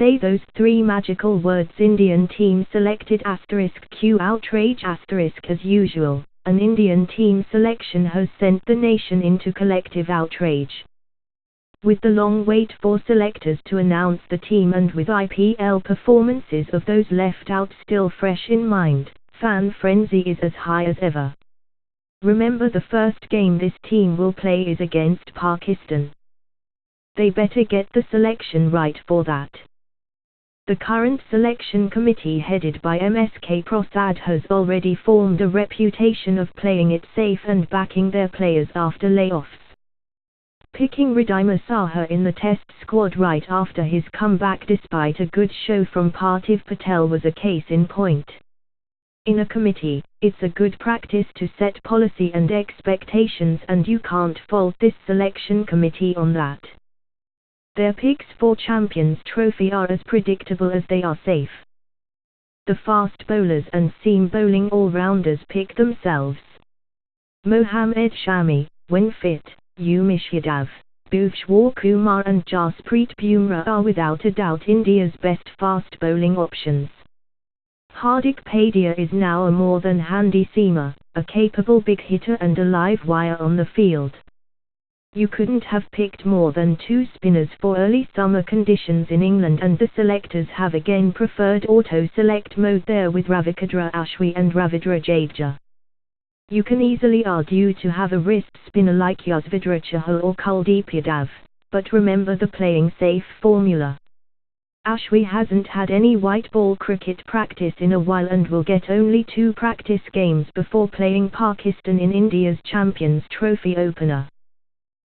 say those three magical words: Indian team selected *Q outrage*. As usual, an Indian team selection has sent the nation into collective outrage. With the long wait for selectors to announce the team and with IPL performances of those left out still fresh in mind, fan frenzy is as high as ever. Remember, the first game this team will play is against Pakistan. They better get the selection right for that. The current selection committee headed by MSK Prasad has already formed a reputation of playing it safe and backing their players after layoffs. Picking Hriday Saha in the test squad right after his comeback despite a good show from Parthiv Patel was a case in point. In a committee, it's a good practice to set policy and expectations, and you can't fault this selection committee on that. Their picks for Champions Trophy are as predictable as they are safe. The fast bowlers and seam bowling all-rounders pick themselves. Mohammad Shami, when fit, Umesh Yadav, Bhuveshwar Kumar and Jasprit Bumrah are without a doubt India's best fast bowling options. Hardik Pandya is now a more than handy seamer, a capable big hitter and a live wire on the field. You couldn't have picked more than two spinners for early summer conditions in England, and the selectors have again preferred auto-select mode there with Ravichandra Ashwin and Ravindra Jadeja. You can easily argue to have a wrist spinner like Yuzvendra Chahal or Kuldeep Yadav, but remember the playing safe formula. Ashwin hasn't had any white ball cricket practice in a while and will get only 2 practice games before playing Pakistan in India's Champions Trophy opener.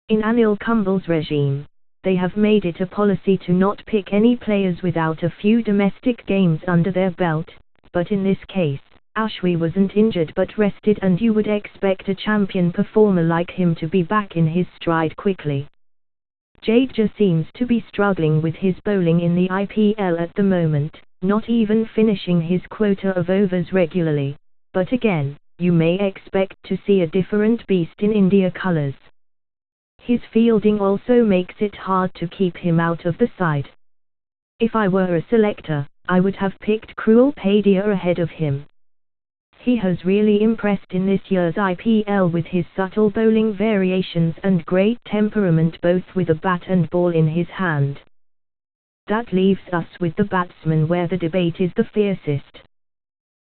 In Anil Kumble's regime, they have made it a policy to not pick any players without a few domestic games under their belt, but in this case, Ashwin wasn't injured but rested, and you would expect a champion performer like him to be back in his stride quickly. Jadeja seems to be struggling with his bowling in the IPL at the moment, not even finishing his quota of overs regularly, but again, you may expect to see a different beast in India colours. His fielding also makes it hard to keep him out of the side. If I were a selector, I would have picked Krul Pandya ahead of him. He has really impressed in this year's IPL with his subtle bowling variations and great temperament both with a bat and ball in his hand. That leaves us with the batsmen, where the debate is the fiercest.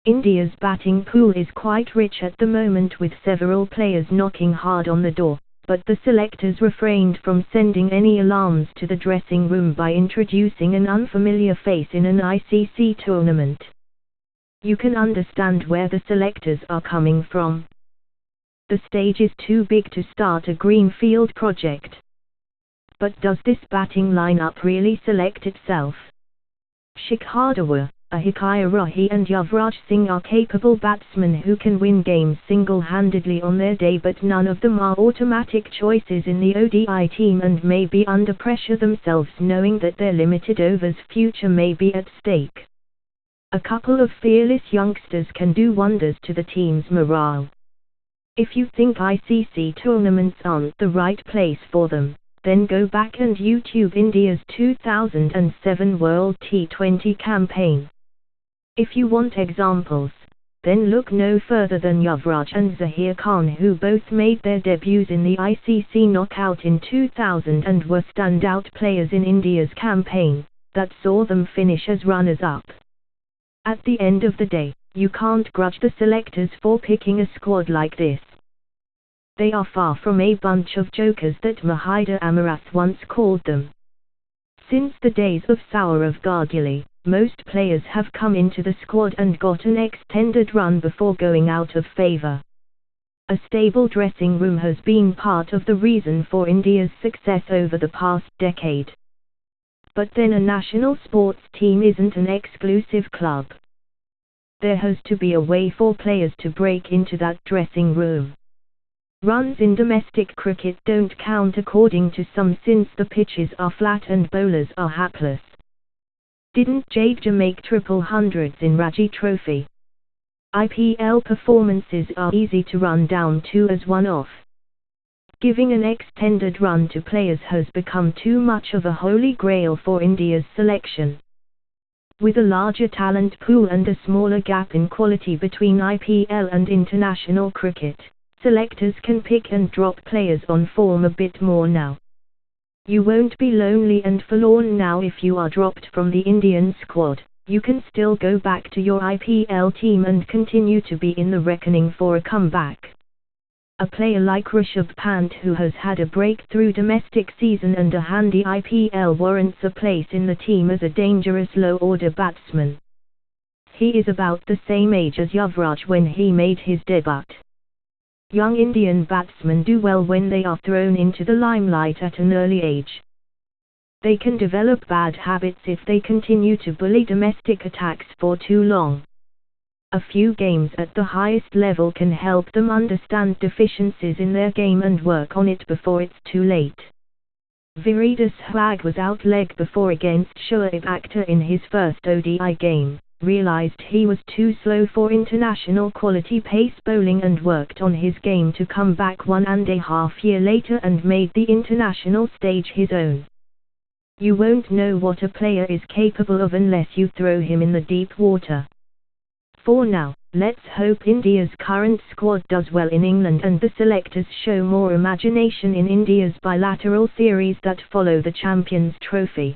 India's batting pool is quite rich at the moment, with several players knocking hard on the door, but the selectors refrained from sending any alarms to the dressing room by introducing an unfamiliar face in an ICC tournament. You can understand where the selectors are coming from. The stage is too big to start a greenfield project. But does this batting lineup really select itself? Shikhar Dhawan, Ajinkya Rahane and Yuvraj Singh are capable batsmen who can win games single-handedly on their day, but none of them are automatic choices in the ODI team and may be under pressure themselves, knowing that their limited overs future may be at stake. A couple of fearless youngsters can do wonders to the team's morale. If you think ICC tournaments aren't the right place for them, then go back and YouTube India's 2007 World T20 campaign. If you want examples, then look no further than Yuvraj and Zaheer Khan, who both made their debuts in the ICC knockout in 2000 and were standout players in India's campaign, that saw them finish as runners-up. At the end of the day, you can't grudge the selectors for picking a squad like this. They are far from a bunch of jokers that Mahida Amarath once called them. Since the days of Sourav Ganguly, most players have come into the squad and got an extended run before going out of favour. A stable dressing room has been part of the reason for India's success over the past decade. But then a national sports team isn't an exclusive club. There has to be a way for players to break into that dressing room. Runs in domestic cricket don't count according to some, since the pitches are flat and bowlers are hapless. Didn't Jadeja make triple hundreds in Ranji Trophy? IPL performances are easy to run down to as one-off. Giving an extended run to players has become too much of a holy grail for India's selection. With a larger talent pool and a smaller gap in quality between IPL and international cricket, selectors can pick and drop players on form a bit more now. You won't be lonely and forlorn now if you are dropped from the Indian squad. You can still go back to your IPL team and continue to be in the reckoning for a comeback. A player like Rishabh Pant, who has had a breakthrough domestic season and a handy IPL, warrants a place in the team as a dangerous low-order batsman. He is about the same age as Yuvraj when he made his debut. Young Indian batsmen do well when they are thrown into the limelight at an early age. They can develop bad habits if they continue to bully domestic attacks for too long. A few games at the highest level can help them understand deficiencies in their game and work on it before it's too late. Virat Sehwag was out leg before against Shoaib Akhtar in his first ODI game, realized he was too slow for international quality pace bowling and worked on his game to come back 1.5 years later and made the international stage his own. You won't know what a player is capable of unless you throw him in the deep water. For now, let's hope India's current squad does well in England and the selectors show more imagination in India's bilateral series that follow the Champions Trophy.